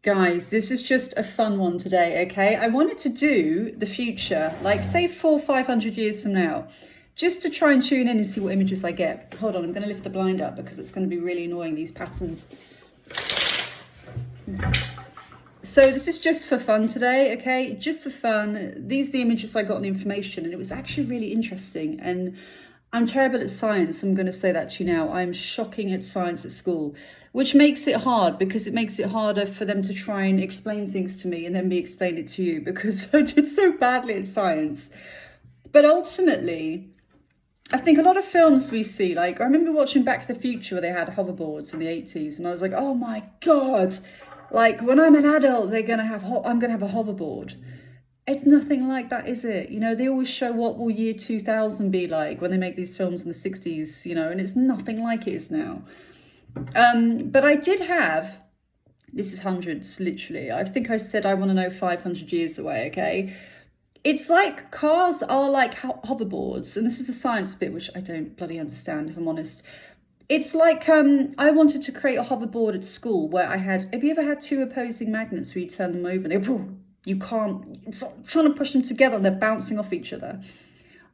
Guys, this is just a fun one today, okay? I wanted to do the future, like say 400-500 years from now, just to try and tune in and see what images I get. Hold on, I'm going to lift the blind up because it's going to be really annoying, these patterns. So this is just for fun today, okay? Just for fun. These are the images I got on the information, and it was actually really interesting. And I'm terrible at science, I'm going to say that to you now. I'm shocking at science at school, which makes it hard because it makes it harder for them to try and explain things to me and then me explain it to you because I did so badly at science. But ultimately, I think a lot of films we see, like I remember watching Back to the Future where they had hoverboards in the 80s, and I was like, oh my God, like when I'm an adult, I'm going to have a hoverboard. It's nothing like that, is it? You know, they always show what will year 2000 be like when they make these films in the 60s, you know, and it's nothing like it is now. But I did have, this is hundreds, literally. I think I said I want to know 500 years away, okay? It's like cars are like hoverboards, and this is the science bit, which I don't bloody understand, if I'm honest. It's like I wanted to create a hoverboard at school where I had, have you ever had two opposing magnets where you turn them over and they, you can't, it's like trying to push them together and they're bouncing off each other.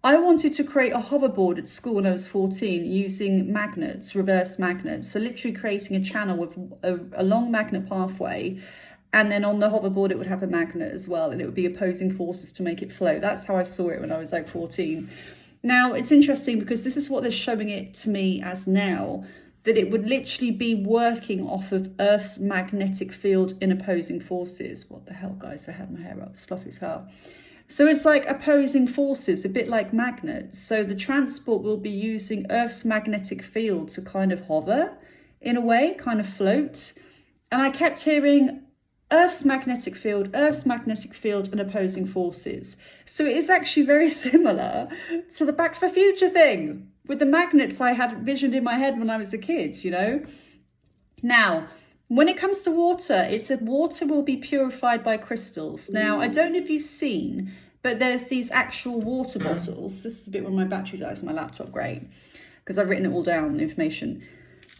I wanted to create a hoverboard at school when I was 14 using magnets, reverse magnets. So literally creating a channel with a long magnet pathway. And then on the hoverboard, it would have a magnet as well. And it would be opposing forces to make it flow. That's how I saw it when I was like 14. Now, it's interesting because this is what they're showing it to me as now, that it would literally be working off of Earth's magnetic field in opposing forces. What the hell, guys? I had my hair up, it's fluffy as hell. So it's like opposing forces, a bit like magnets. So the transport will be using Earth's magnetic field to kind of hover in a way, kind of float. And I kept hearing Earth's magnetic field, and opposing forces. So it is actually very similar to the Back to the Future thing with the magnets I had visioned in my head when I was a kid, you know. Now, when it comes to water, it said water will be purified by crystals. Now, I don't know if you've seen, but there's these actual water bottles. This is a bit when my battery dies on my laptop, great, because I've written it all down, the information.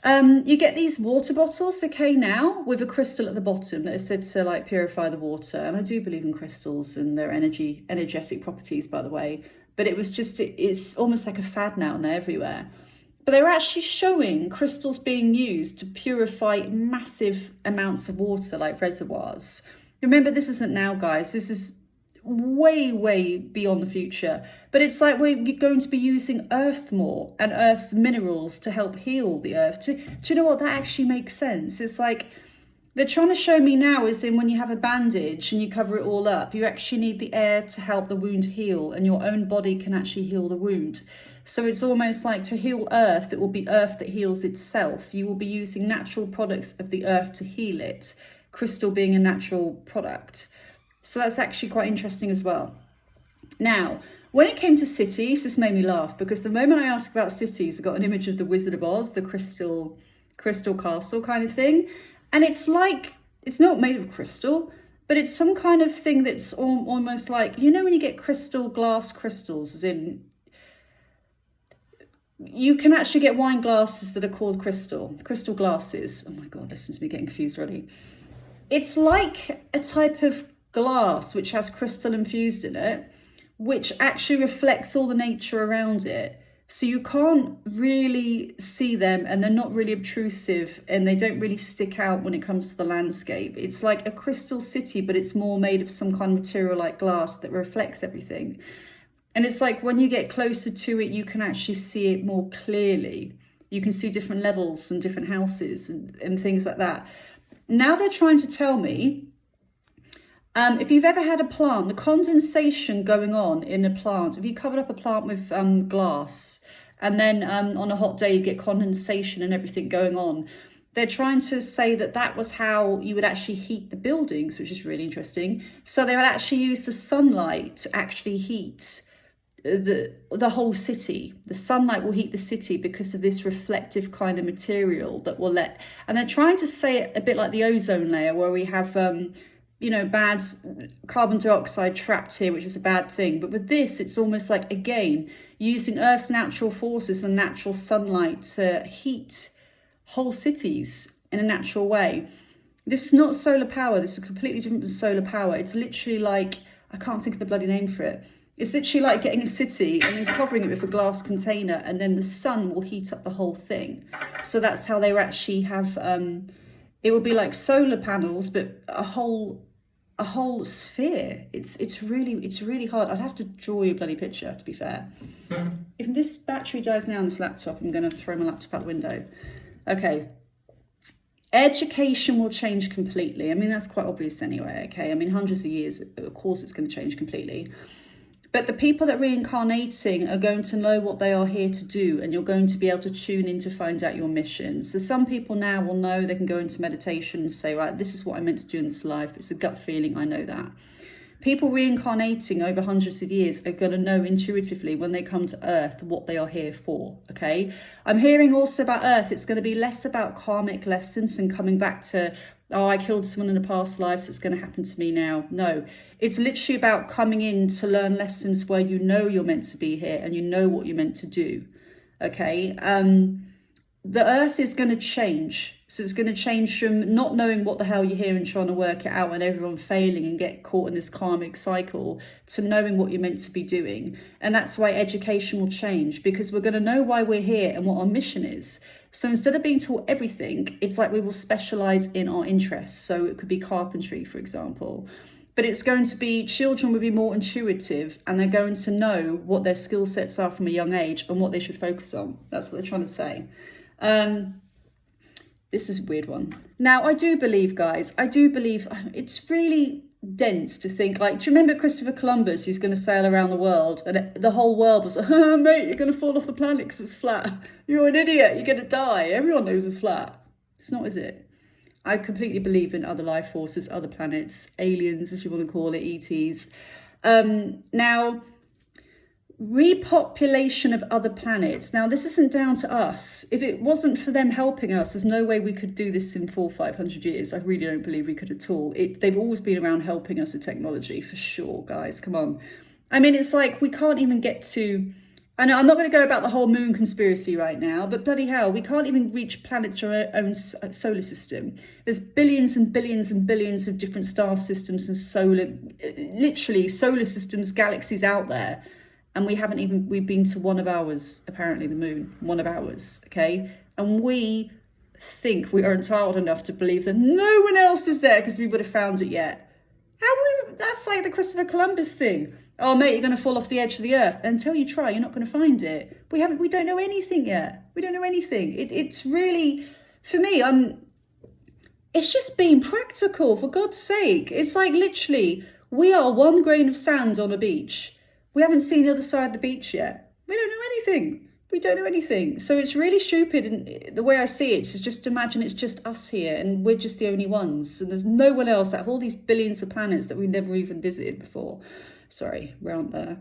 You get these water bottles, okay, now with a crystal at the bottom that is said to like purify the water. And I do believe in crystals and their energetic properties, by the way. But it was just, it's almost like a fad now and they're everywhere. But they're actually showing crystals being used to purify massive amounts of water, like reservoirs. Remember, this isn't now, guys. This is way, way beyond the future. But it's like we're going to be using Earth more and Earth's minerals to help heal the Earth. Do you know what? That actually makes sense. It's like they're trying to show me now is in when you have a bandage and you cover it all up, you actually need the air to help the wound heal, and your own body can actually heal the wound. So it's almost like to heal Earth, it will be Earth that heals itself. You will be using natural products of the Earth to heal it, crystal being a natural product. So that's actually quite interesting as well. Now, when it came to cities, this made me laugh because the moment I asked about cities, I got an image of the Wizard of Oz, the crystal castle kind of thing. And it's like, it's not made of crystal, but it's some kind of thing that's almost like, you know, when you get glass crystals, as in, you can actually get wine glasses that are called crystal glasses. Oh my God, listen to me getting confused already. It's like a type of glass which has crystal infused in it, which actually reflects all the nature around it. So you can't really see them, and they're not really obtrusive, and they don't really stick out when it comes to the landscape. It's like a crystal city, but it's more made of some kind of material like glass that reflects everything. And it's like when you get closer to it, you can actually see it more clearly. You can see different levels and different houses and things like that. Now they're trying to tell me, if you've ever had a plant, the condensation going on in a plant, if you covered up a plant with glass and then on a hot day you get condensation and everything going on, they're trying to say that that was how you would actually heat the buildings, which is really interesting. So they would actually use the sunlight to actually heat the whole city. The sunlight will heat the city because of this reflective kind of material that will let, and they're trying to say it a bit like the ozone layer where we have you know, bad carbon dioxide trapped here, which is a bad thing. But with this, it's almost like, again, using Earth's natural forces and natural sunlight to heat whole cities in a natural way. This is not solar power. This is completely different from solar power. It's literally like, I can't think of the bloody name for it. It's literally like getting a city and then covering it with a glass container, and then the sun will heat up the whole thing. So that's how they actually have, it will be like solar panels, but a whole sphere. It's really hard. I'd have to draw you a bloody picture, to be fair. If this battery dies now on this laptop, I'm going to throw my laptop out the window. Okay. Education will change completely. I mean, that's quite obvious anyway, okay? I mean, hundreds of years, of course it's going to change completely. But the people that are reincarnating are going to know what they are here to do, and you're going to be able to tune in to find out your mission. So some people now will know they can go into meditation and say, right, this is what I'm meant to do in this life. It's a gut feeling, I know that. People reincarnating over hundreds of years are going to know intuitively when they come to Earth what they are here for, okay? I'm hearing also about Earth, it's going to be less about karmic lessons and coming back to, oh, I killed someone in a past life, so it's going to happen to me now. No, it's literally about coming in to learn lessons where you know you're meant to be here and you know what you're meant to do, okay? The Earth is going to change. So it's going to change from not knowing what the hell you're here and trying to work it out and everyone failing and get caught in this karmic cycle to knowing what you're meant to be doing. And that's why education will change, because we're going to know why we're here and what our mission is. So instead of being taught everything, it's like we will specialize in our interests. So it could be carpentry, for example. But it's going to be, children will be more intuitive and they're going to know what their skill sets are from a young age and what they should focus on. That's what they're trying to say. This is a weird one. Now, I do believe, guys, it's really dense to think, like, do you remember Christopher Columbus, who's going to sail around the world, and the whole world was like, oh, mate, you're going to fall off the planet because it's flat. You're an idiot. You're going to die. Everyone knows it's flat. It's not, is it? I completely believe in other life forces, other planets, aliens, as you want to call it, ETs. Now, repopulation of other planets. Now, this isn't down to us. If it wasn't for them helping us, there's no way we could do this in 400 or 500 years. I really don't believe we could at all. They've always been around helping us with technology, for sure, guys. Come on. I mean, it's like we can't even get to... I know I'm not going to go about the whole moon conspiracy right now, but bloody hell, we can't even reach planets or our own solar system. There's billions and billions and billions of different star systems and literally solar systems, galaxies out there. And we've been to one of ours, apparently the moon, one of ours, okay? And we think we are entitled enough to believe that no one else is there because we would have found it yet. That's like the Christopher Columbus thing. Oh, mate, you're going to fall off the edge of the earth. And until you try, you're not going to find it. We don't know anything yet. We don't know anything. It's really, for me, it's just being practical, for God's sake. It's like literally, we are one grain of sand on a beach. We haven't seen the other side of the beach yet. We don't know anything. We don't know anything. So it's really stupid. And the way I see it is just imagine it's just us here and we're just the only ones. And there's no one else out of all these billions of planets that we've never even visited before. Sorry, around there.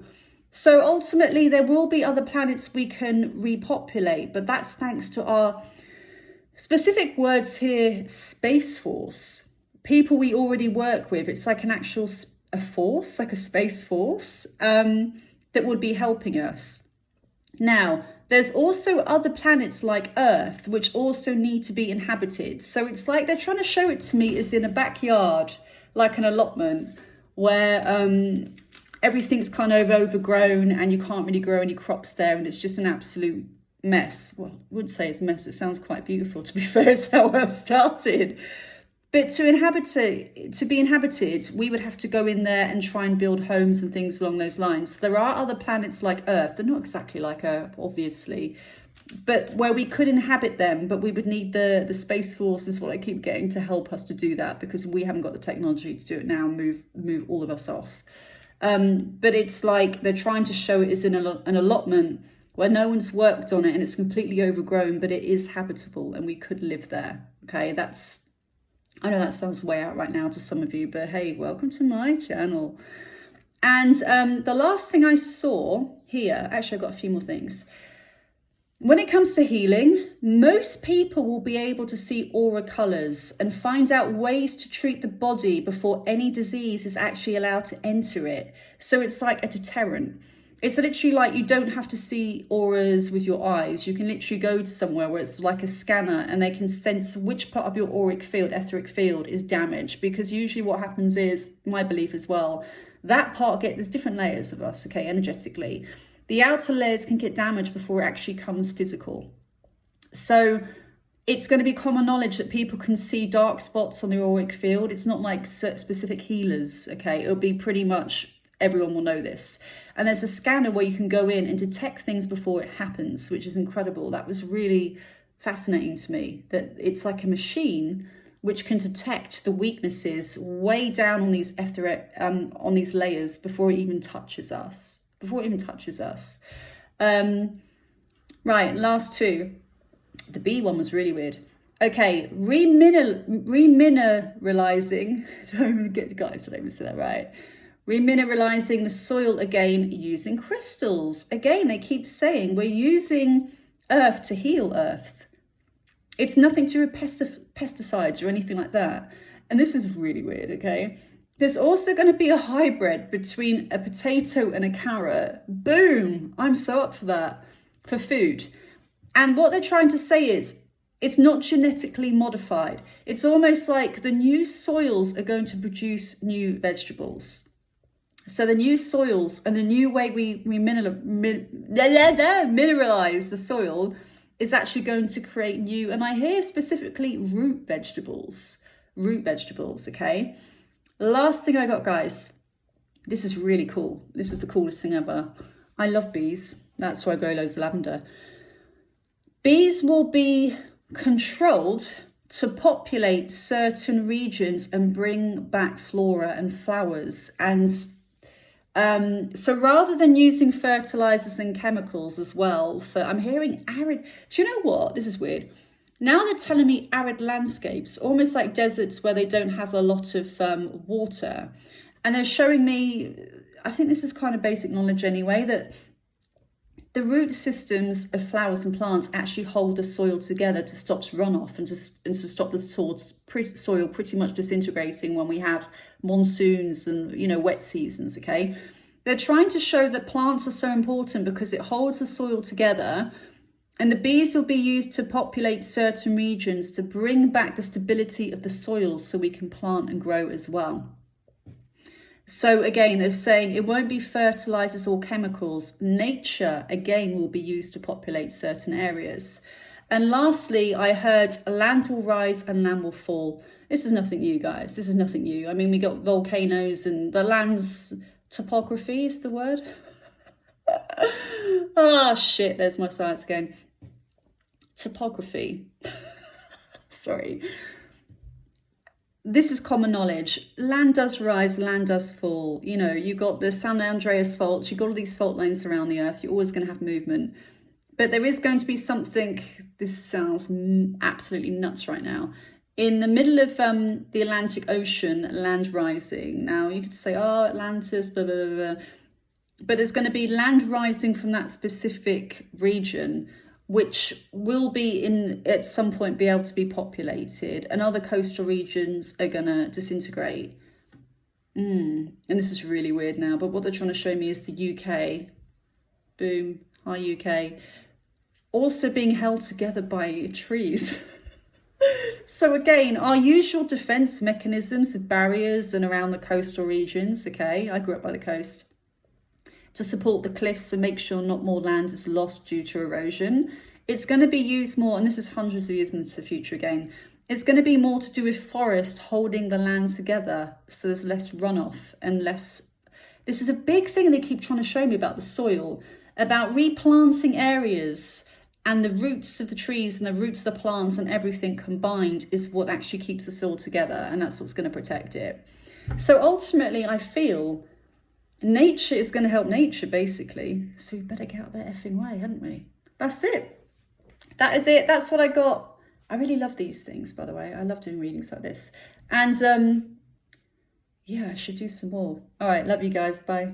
So ultimately, there will be other planets we can repopulate. But that's thanks to our specific words here, Space Force. People we already work with. It's like an actual a force, like a space force, that would be helping us. Now, there's also other planets like Earth, which also need to be inhabited. So it's like they're trying to show it to me as in a backyard, like an allotment, where everything's kind of overgrown and you can't really grow any crops there, and it's just an absolute mess. Well, I wouldn't say it's a mess. It sounds quite beautiful, to be fair, is how I've started. But to be inhabited, we would have to go in there and try and build homes and things along those lines. There are other planets like Earth. They're not exactly like Earth, obviously, but where we could inhabit them, but we would need the Space Force, is what I keep getting, to help us to do that, because we haven't got the technology to do it now, move all of us off. But it's like they're trying to show it as in an allotment where no one's worked on it and it's completely overgrown, but it is habitable and we could live there. Okay, I know that sounds way out right now to some of you, but hey, welcome to my channel. And the last thing I saw here, actually I've got a few more things. When it comes to healing, most people will be able to see aura colours and find out ways to treat the body before any disease is actually allowed to enter it. So it's like a deterrent. It's literally like you don't have to see auras with your eyes. You can literally go to somewhere where it's like a scanner and they can sense which part of your auric field, etheric field is damaged. Because usually what happens is, my belief as well, that part there's different layers of us, okay, energetically. The outer layers can get damaged before it actually comes physical. So it's going to be common knowledge that people can see dark spots on the auric field. It's not like specific healers, okay? It'll be pretty much, everyone will know this. And there's a scanner where you can go in and detect things before it happens, which is incredible. That was really fascinating to me, that it's like a machine which can detect the weaknesses way down on these on these layers before it even touches us. Right, last two. The B one was really weird. Okay, remineralizing. Don't even get the guys, I don't even say that right. Remineralizing the soil again using crystals. Again, they keep saying we're using earth to heal earth. It's nothing to do with pesticides or anything like that. And this is really weird, okay? There's also going to be a hybrid between a potato and a carrot. Boom! I'm so up for that, for food. And what they're trying to say is, it's not genetically modified. It's almost like the new soils are going to produce new vegetables. So the new soils and the new way we mineralize the soil is actually going to create new, and I hear specifically root vegetables, okay? Last thing I got, guys, this is really cool. This is the coolest thing ever. I love bees. That's why I grow loads of lavender. Bees will be controlled to populate certain regions and bring back flora and flowers. And so rather than using fertilizers and chemicals as well, I'm hearing arid, do you know what? This is weird. Now they're telling me arid landscapes, almost like deserts where they don't have a lot of water. And they're showing me, I think this is kind of basic knowledge anyway, that the root systems of flowers and plants actually hold the soil together to stop runoff and to stop the soil pretty much disintegrating when we have monsoons and, you know, wet seasons, okay? They're trying to show that plants are so important because it holds the soil together, and the bees will be used to populate certain regions to bring back the stability of the soil so we can plant and grow as well. So again, they're saying it won't be fertilizers or chemicals. Nature, again, will be used to populate certain areas. And lastly, I heard land will rise and land will fall. This is nothing new, guys. This is nothing new. I mean, we got volcanoes and the land's topography is the word. Oh, shit, there's my science again. Topography. Sorry. This is common knowledge. Land does rise, land does fall. You know, you got the San Andreas faults, you've got all these fault lines around the earth. You're always going to have movement. But there is going to be something, this sounds absolutely nuts right now, in the middle of the Atlantic Ocean, land rising. Now, you could say, oh, Atlantis, blah, blah, blah, blah. But there's going to be land rising from that specific region, which will be at some point be able to be populated, and other coastal regions are going to disintegrate. And this is really weird now, but what they're trying to show me is the UK, boom, hi UK, also being held together by trees. So again, our usual defense mechanisms of barriers and around the coastal regions, okay, I grew up by the coast, to support the cliffs and make sure not more land is lost due to erosion. It's going to be used more, and this is hundreds of years into the future again, it's going to be more to do with forest holding the land together, so there's less runoff and less. This is a big thing they keep trying to show me about the soil, about replanting areas, and the roots of the trees and the roots of the plants and everything combined is what actually keeps the soil together, and that's what's going to protect it. So ultimately, I feel nature is going to help nature, basically. So we better get out of their effing way, hadn't we? That's it. That is it. That's what I got. I really love these things, by the way. I love doing readings like this. And yeah, I should do some more. All right. Love you guys. Bye.